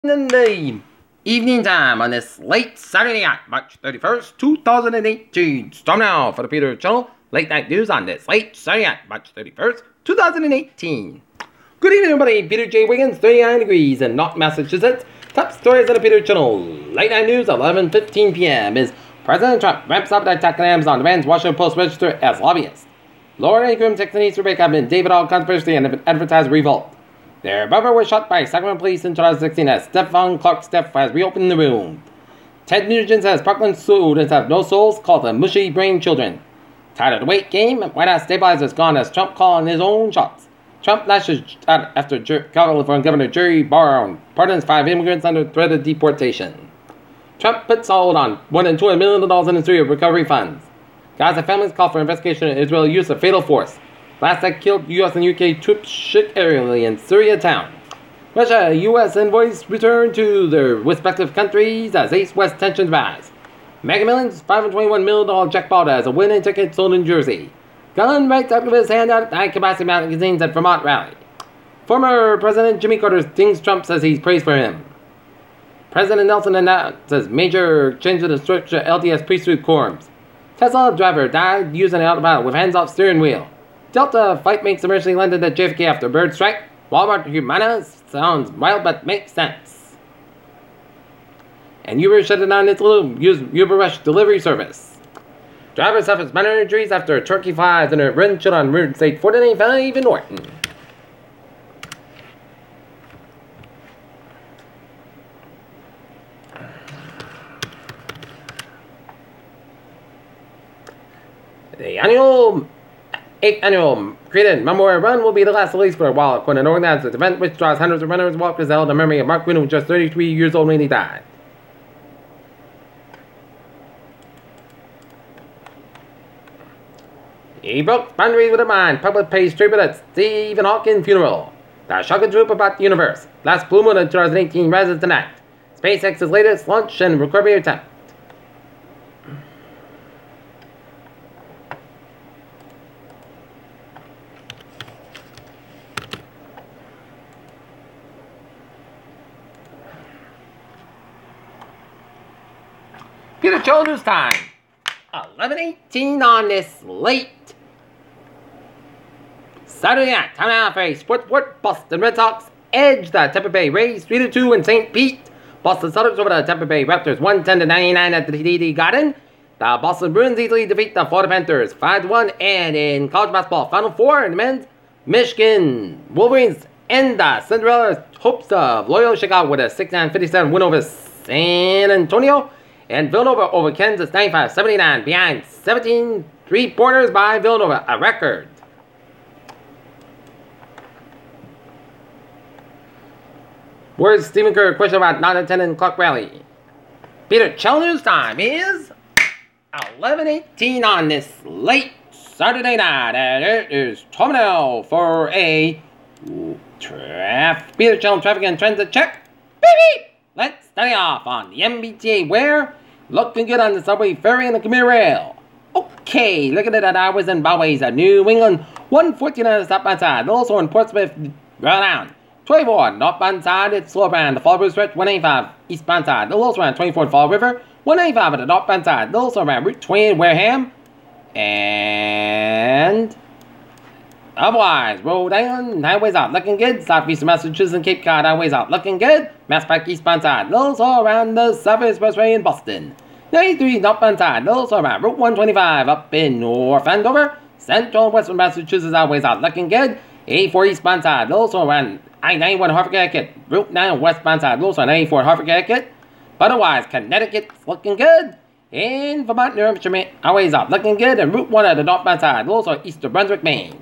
in the evening time on this late Saturday night, March 31st, 2018. Storm now for the Peter Channel. Late night news on this late Saturday night, March 31st, 2018. Good evening, everybody. Peter J. Wiggins, 39 degrees in North Massachusetts. Top stories on the Peter Channel. Late night news, 11:15 p.m. is President Trump ramps up the attack on Amazon, demands Washington Post register as lobbyist. Lord Ingram, Texan East Rebecca, and David All controversy and advertised revolt. Their brother was shot by Sacramento police in 2016 as Stephon Clark Steph has reopened the room. Ted Nugent says Parkland students have no souls, called them mushy-brained children. Tired of the weight game, White House stabilizers gone as Trump calling his own shots. Trump lashes out after California Governor Jerry Brown pardons 5 immigrants under threat of deportation. Trump puts hold on more than $200 million in Syria recovery funds. Gaza families call for investigation of Israel's use of fatal force. Blast that killed U.S. and U.K. troops shook aerially in Syria town. Russia U.S. envoys return to their respective countries as East-West tensions rise. Mega Millions $521 million jackpot as a winning ticket sold in Jersey. Gun rights activists hand out high-capacity magazines at Vermont rally. Former President Jimmy Carter dings Trump, says he's praised for him. President Nelson announces major change to the structure of LDS priesthood quorums. Tesla driver died using an autopilot with hands-off steering wheel. Delta flight makes emergency landed at JFK after bird strike. Walmart Humana sounds wild but makes sense. And Uber shut down its Uber Rush delivery service. Driver suffers minor injuries after a turkey flies in a windshield on Route 495 in Norton. The 8th annual Created Memorial Run will be the last release for a while, according to an organized event which draws hundreds of runners. Walkers held in memory of Mark Green, who was just 33 years old when he died. He broke boundaries with a mind. Public pays tribute at Stephen Hawking funeral. The shocking truth about the universe. Last blue moon in 2018 rises tonight. SpaceX's latest launch and recovery attempt. Peter Joe News Time. 11:18 on this late Saturday night. Time now for a sports report. Boston Red Sox edge the Tampa Bay Rays 3-2 in St. Pete. Boston Celtics over the Tampa Bay Raptors 110-99 at the TD Garden. The Boston Bruins easily defeat the Florida Panthers 5-1. And in college basketball, Final Four in the men's, Michigan Wolverines end the Cinderella hopes of Loyola Chicago with a 69-57 win over San Antonio. And Villanova over Kansas 95-79 behind 17 three-pointers by Villanova, a record. Where's Stephen Kerr? Question about not attending Clock Rally. Peter Chell News Time is 11:18 on this late Saturday night. And it is time now for a Peter Chell Traffic and Transit Check. Beep beep! Let's study off on the MBTA where looking good on the subway, ferry, and the commuter rail. Okay, looking at the highways and byways of New England, 114 on the southbound side. Also in Portsmouth, around 24 northbound side, it's slow around the Fall River stretch, 185 eastbound side. Also around 24 Fall River, 185 at the northbound side. Also around Route 20 Wareham. And otherwise, Rhode Island highways out looking good. Southeastern Massachusetts and Cape Cod highways out looking good. Mass Pike eastbound side. Also around the Southern Expressway in Boston. 93 northbound side. Also around Route 125 up in North Andover. Central and Western Massachusetts highways out looking good. 84 eastbound side. Also around I-91 Hartford, Connecticut. Route 9 westbound side. Also on 94 Hartford, Connecticut. But otherwise, Connecticut's looking good. In Vermont, New Hampshire highways out looking good. And Route 1 at the northbound side. Also east of Brunswick, Maine.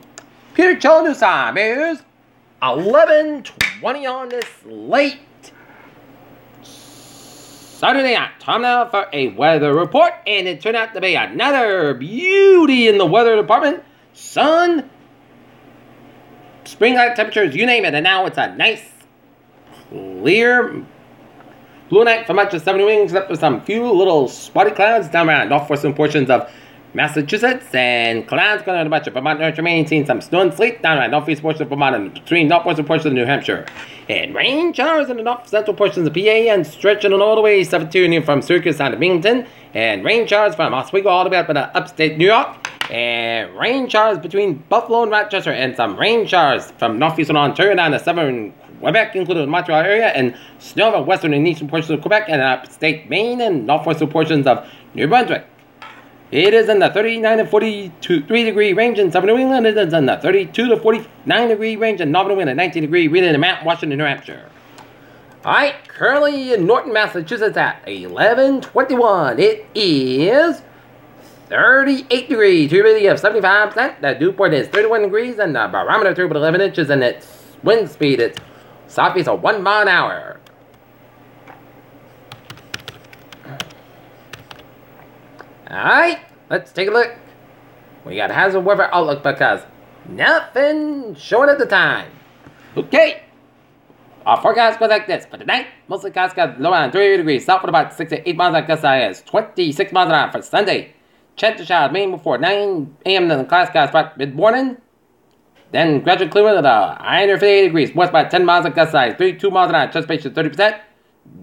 Peter Chell News Time is 11:20 on this late Saturday night. Time now for a weather report, and it turned out to be another beauty in the weather department. Sun, spring-like temperatures, you name it, and now it's a nice, clear blue night for much of 70 wings, except for some few little spotty clouds down around northwestern portions of Massachusetts, and clouds going on a bunch of Vermont, North remaining, seeing some snow and sleet down around northeast portion of Vermont and between northwestern portions of New Hampshire. And rain showers in the north central portions of PA and stretching all the way southern from Syracuse down to Binghamton. And rain showers from Oswego all the way up to upstate New York. And rain showers between Buffalo and Rochester, and some rain showers from northeastern Ontario down to southern Quebec, including the Montreal area, and snow in western and eastern portions of Quebec and upstate Maine and northwestern portions of New Brunswick. It is in the 39 to 43 degree range in southern New England. It is in the 32 to 49 degree range in northern New England, 19 degree region in Mount Washington, New Hampshire. Alright, currently in Norton, Massachusetts at 11:21. It is 38 degrees, humidity of 75%. The dew point is 31 degrees, and the barometer 3.11 inches, and its wind speed is southeast of 1 mile an hour. Alright, let's take a look. We got hazard weather outlook because nothing showing at the time. Okay. Our forecast goes like this. For tonight, mostly clouds got low around 30 degrees, south at about 6 to 8 miles an hour, gust is 26 miles an hour for Sunday. Chance of showers mainly before 9 a.m. Then the clouds got spot mid-morning. Then gradual clearing of the high under 58 degrees, west by 10 miles an hour, gust 32 miles an hour, transpiration 30%.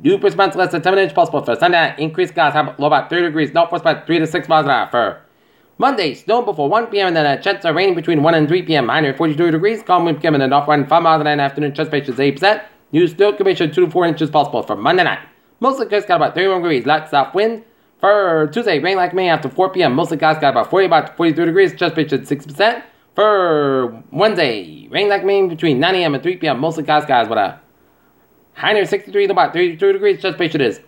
Dew percent less than 7 inches possible for Sunday. Increased skies have low about 30 degrees, northwest by 3 to 6 miles an hour for Monday. Snow before 1 p.m. and then a chance of rain between 1 and 3 p.m. High near 42 degrees. Calm wind becoming in the northwest 5 miles an hour in the afternoon. Transpiration is 8%. New snow accumulation 2 to 4 inches possible for Monday night. Mostly clouds got about 31 degrees. Light south wind. For Tuesday, rain like May after 4 p.m. Mostly clouds got about 43 degrees. Transpiration 6%. For Wednesday, rain like May between 9 a.m. and 3 p.m. Mostly clouds got with a high near 63 to about 32 degrees. Transpiration is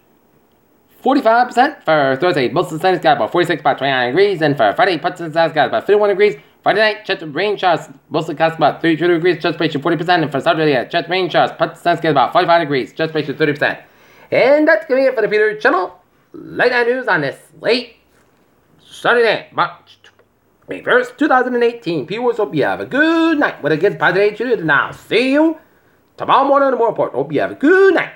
45%. For Thursday, most of the sun is got about 46, about 29 degrees. And for Friday, parts of the sun is got about 51 degrees. Friday night, chance of rain showers, mostly clouds about 32 degrees. Transpiration 40%. And for Saturday, chance of rain showers, parts of the sun is got about 45 degrees. Transpiration 30%. And that's going to be it for the Peter channel. Late night news on this late Saturday, March 21st, 2018. People, hope you have a good night with a good positive attitude. And I'll see you tomorrow morning on the more report. Hope you have a good night.